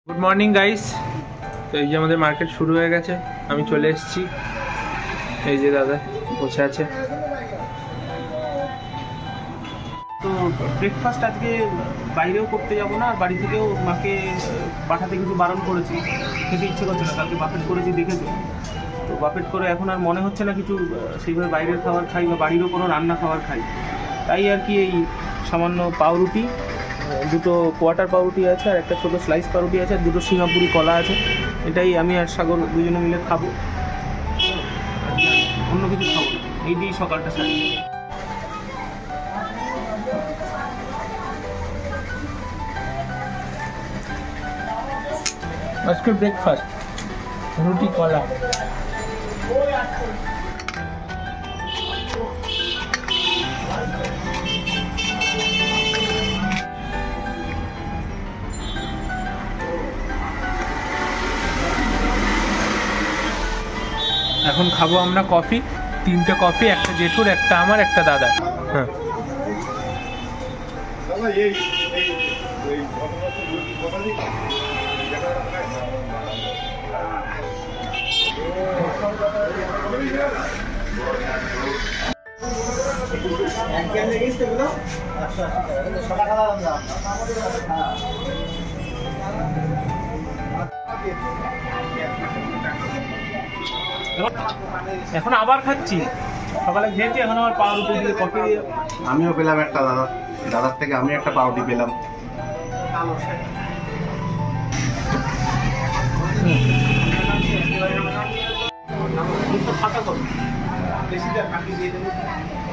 Good morning guys. তো এই যে আমাদের মার্কেট শুরু হয়ে গেছে, আমি চলে এসেছি। এই যে দাদা বসে আছে। তো ব্রেকফাস্ট আজকে বাইরেও করতে যাব না, আর বাড়ি থেকেও মাকে পাঠাতে কিছু বারণ করেছি, খেতে ইচ্ছে করছে না। কালকে বাফেট করেছি দেখেছো, তো বাফেট করে এখন আর মনে হচ্ছে না কিছু সেইভাবে বাইরের খাবার খাই বা বাড়িরও কোনো রান্না খাবার খাই। তাই আর কি এই সামান্য পাউরুটি, দুটো কোয়ার্টার পাউরুটি আছে, আর একটা ছোটো স্লাইস পাউরুটি আছে, আর দুটো সিঙ্গাপুরি কলা আছে। এটাই আমি আর সাগর দুজনে মিলে খাবো, অন্য কিছু খাবো না। এই দিয়েই সকালটা সারি। আজকে ব্রেকফাস্ট রুটি কলা। এখন খাবো আমরা কফি, 3টে কফি, একটা জেঠুর, একটা আমার, একটা দাদা। হ্যাঁ, এখন আবার খাচ্ছি। সকালে খেয়েছি, এখন আবার পাউরুটি দিয়ে কফি দিয়ে। আমিও পেলাম একটা দাদার থেকে আমি একটা পাউরুটি পেলাম।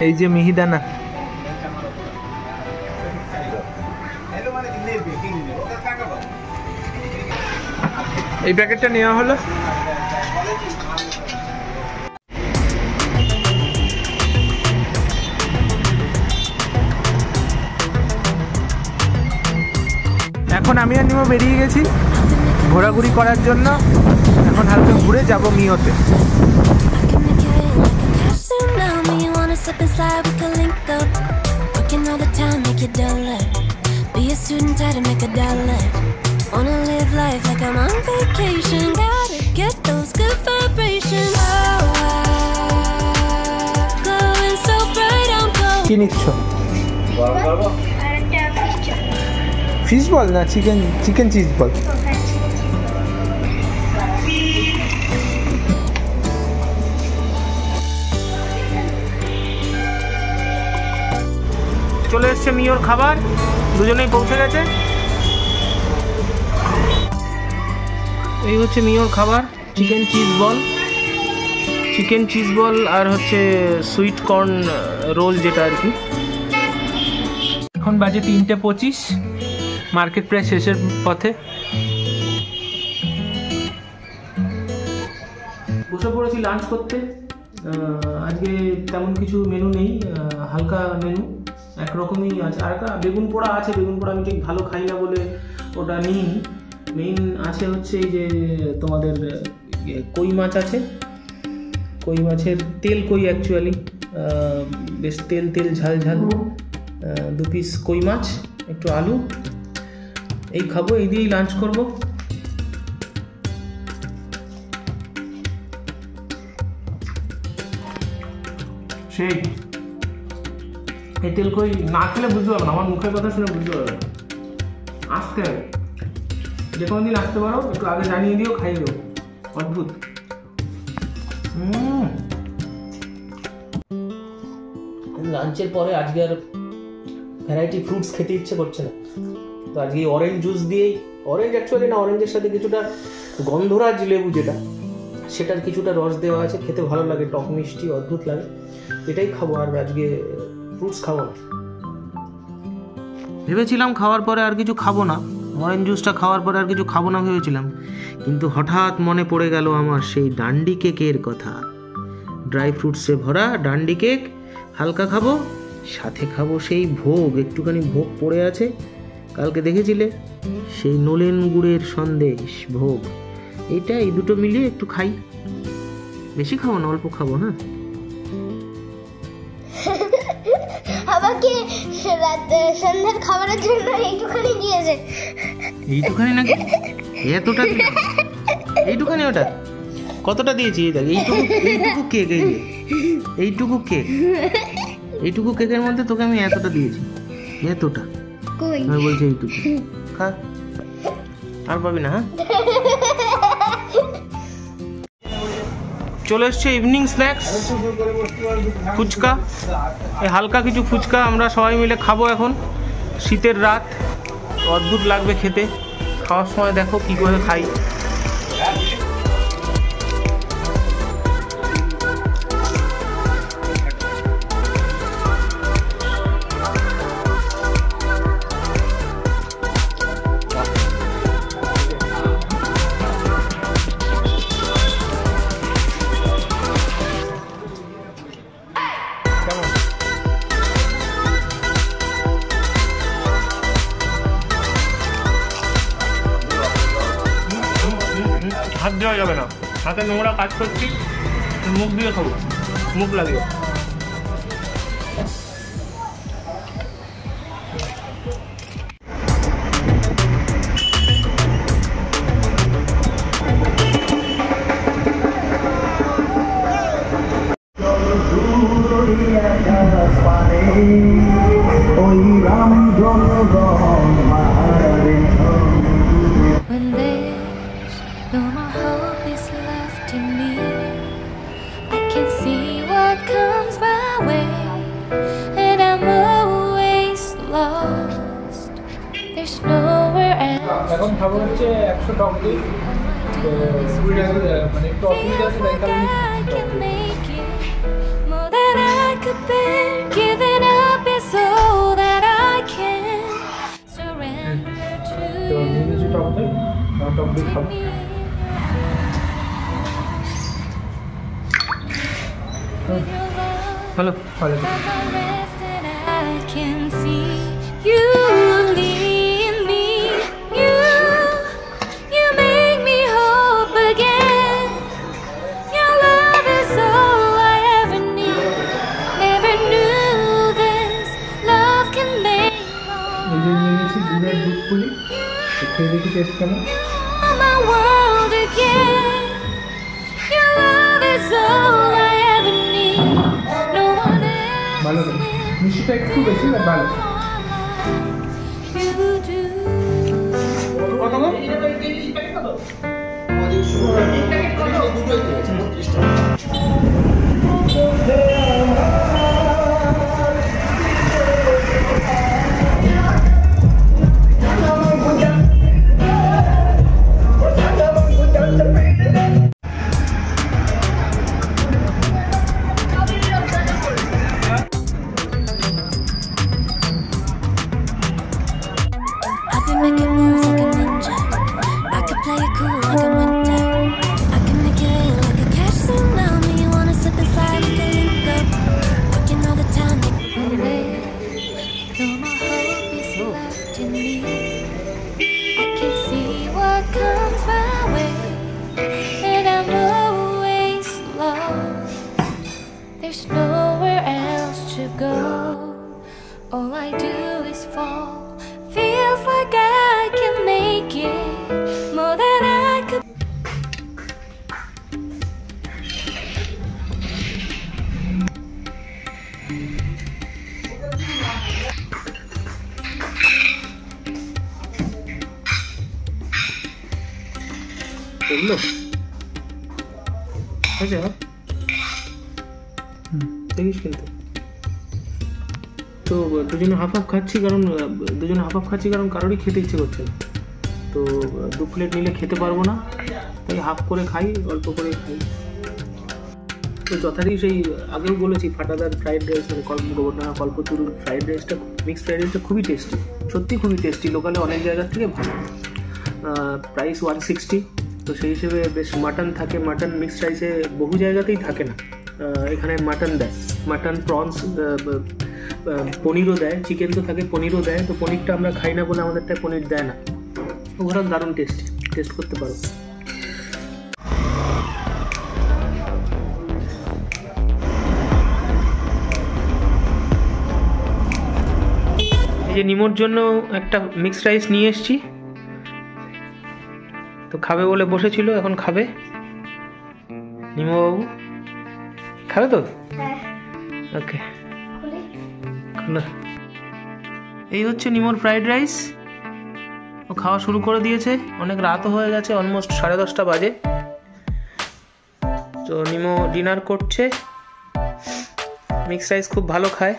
এই যে মিহিদানা, এই প্যাকেটটা নেওয়া হলো। এখন আমি আর নিমো বেরিয়ে গেছি ঘোরাঘুরি করার জন্য। এখন হালকা ঘুরে যাব মিওতে। কি নিচ্ছ? ফিশ বল না চিকেন চিজ বল? চলে এসছে মিওর খাবার, দুজনেই পৌঁছে গেছে। এই হচ্ছে মিওর খাবার, চিকেন চিজ বল আর হচ্ছে সুইট কর্ন রোল, যেটা আর কি। এখন বাজে 3:25, মার্কেট প্রায় শেষের পথে। বসে পড়েছি লাঞ্চ করতে। আজকে তেমন কিছু মেনু নেই, হালকা মেনু, একরকমই আছে। আর একটা বেগুন পোড়া আছে, বেগুন পোড়া আমি ঠিক ভালো খাই না বলে ওটা নিই। মেইন আছে হচ্ছে এই যে তোমাদের কই মাছ আছে, কই মাছের তেল কই, অ্যাকচুয়ালি বেশ তেল ঝাল 2 পিস কই মাছ, একটু আলু, এই খাবো। এই দিয়েই লাঞ্চ করব। সেই এই তেল কই না খেলে বুঝতে পারবো না, আমার মুখের কথা শুনে বুঝতে পারবে। আসতে হবে, যে কোনো দিন আসতে পারো, একটু আগে জানিয়ে দিও, খাইয়ে দেবো। অদ্ভুত। লাঞ্চের পরে আজকে আর ভ্যারাইটি ফ্রুটস খেতে ইচ্ছে করছে না, তো আজকে অরেঞ্জ জুস দিয়েই, অরেঞ্জ অ্যাকচুয়ালি না, অরেঞ্জের সাথে কিছুটা গন্ধরাজ লেবু যেটা, সেটার কিছুটা রস দেওয়া আছে, খেতে ভালো লাগে, টক মিষ্টি, অদ্ভুত লাগে। এটাই খাবো, আর আজকে ফ্রুটস খাবো না। ভেবেছিলাম খাওয়ার পরে আর কিছু খাবো না, অরেঞ্জ জুসটা খাওয়ার পরে আর কিছু খাবো না ভেবেছিলাম, কিন্তু হঠাৎ মনে পড়ে গেল আমার সেই ডান্ডি কেকের কথা। ড্রাই ফ্রুটসে ভরা ডান্ডি কেক হালকা খাবো, সাথে খাবো সেই ভোগ, একটুখানি ভোগ পড়ে আছে, কালকে দেখেছিলে, সেই নলেন গুড়ের সন্দেশ ভোগ। এই দুটো মিলিয়ে একটু খাই, বেশি খাবো না, অল্প খাবো। হ্যাঁ, আমাকে সন্ধ্যার খাবারের জন্য এইটুখানি দিয়েছে। এইটুখানি নাকি? এতটা দিলাম? এইটুখানি ওটা কতটা দিয়েছি? এই দেখ, এইটুকু কেক, এইটুকু কেকের মধ্যে তোকে আমি এতটা দিয়েছি, এতটা। কই আমি বলছি এইটুকু খা, আর পাবি না। হ্যাঁ, চলে এসছে ইভিনিং স্ন্যাক্স, ফুচকা। এই হালকা কিছু ফুচকা আমরা সবাই মিলে খাবো এখন। শীতের রাত, অদ্ভুত লাগবে খেতে। খাওয়ার সময় দেখো কি করে খাই। হাত দেওয়া যাবে না, হাতে নোংরা কাজ করছি, মুখ দিয়ে খাবো, মুখ লাগিয়ে। When there's no more hope is left in me, I can see what comes my way, and I'm always lost. There's nowhere else. এখন খাবো হচ্ছে 100 টক দই, তো মানে একটু অসুবিধা আছে তাই কারণে I can make it more than I could bear. Giving up is all that I can surrender তো to. নিয়ে নিয়েছি টক দই, টক দই খাবো। হ্যালো, ভালো I can see you lead me. You make me hope again. Your love is all I ever need. Never knew this love can make এই যে নিয়ে নিয়েছি দুধের দুধ পুলি, খেয়ে দেখি টেস্ট কেমন। my world again. Your love is all I ever need. No one else ভালো, মিষ্টিটা একটু বেশি আর ভালো। you do. কত গো? I can make it move like a ninja. I can play it cool like a winter. I can make it rain like a cash tsunami. You wanna slip and slide with the link up. Working all the time. When there's no more hope is left in me, I can see what comes my way, and I'm always lost. There's nowhere else to go. All I do is fall. Feels like I can make it more than I could. এগুলো হয়েছে? দেখিস কিন্তু। তো দুজনে half half খাচ্ছি, কারণ কারোরই খেতে ইচ্ছে করছে না। তো 2 প্লেট নিলে খেতে পারবো না, তাই হাফ করে খাই, অল্প করে খাই। তো যথারীতি সেই আগেও বলেছি, ফাটাদার ফ্রাইড রাইস মানে গোবর্ধনা কল্পতরুর ফ্রাইড রাইসটা, মিক্সড ফ্রাইড রাইসটা খুবই টেস্টি, সত্যি খুবই টেস্টি। লোকালে অনেক জায়গার থেকে ভালো। প্রাইস 160। তো সেই হিসেবে বেশ মাটন থাকে, মাটন মিক্সড রাইসে বহু জায়গাতেই থাকে না, এখানে মাটন দেয়, মাটন প্রনস, পনিরও দেয়, চিকেন তো থাকে, পনিরও দেয়। তো পনিরটা আমরা খাই না বলে আমাদেরটা পনির দেয় না। ওভারঅল দারুণ টেস্টি, টেস্ট করতে পারো। এই যে নিমোর জন্য একটা মিক্সড রাইস নিয়ে এসেছি, তো খাবে বলে বসেছিল, এখন খাবে। নিমবাবু খাবে তো? হ্যাঁ ওকে, খুলি। এই হচ্ছে নিমোর ফ্রাইড রাইস। ও খাওয়া শুরু করে দিয়েছে, অনেক রাতও হয়ে গেছে, অলমোস্ট 10:30 বাজে। তো নিমো ডিনার করছে। মিক্স রাইস খুব ভালো খায়,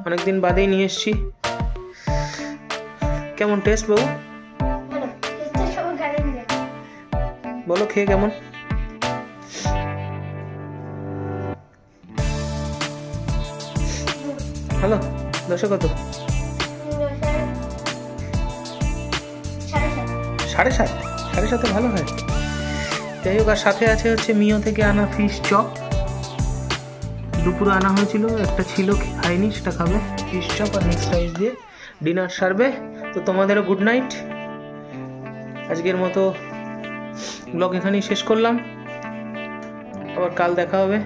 অনেকদিন বাদেই নিয়ে এসছি। কেমন টেস্ট বাবু? বলো, এটা সবার গাড়ি নিয়ে। বলো খেয়ে কেমন? ভালো? 10-এ কত? 7.5? 7.5 ভালো হয়। যাই হোক, আর সাথে আছে হচ্ছে মিও থেকে আনা ফিশ চপ। দুপুরে আনা হয়েছিল, একটা ছিল খাইনি, সেটা খাবে। ফিশ চপ আর মিক্স রাইস দিয়ে ডিনার সারবে। তো তোমাদেরও গুড নাইট। আজকের মতো ব্লগ এখানেই শেষ করলাম, আবার কাল দেখা হবে।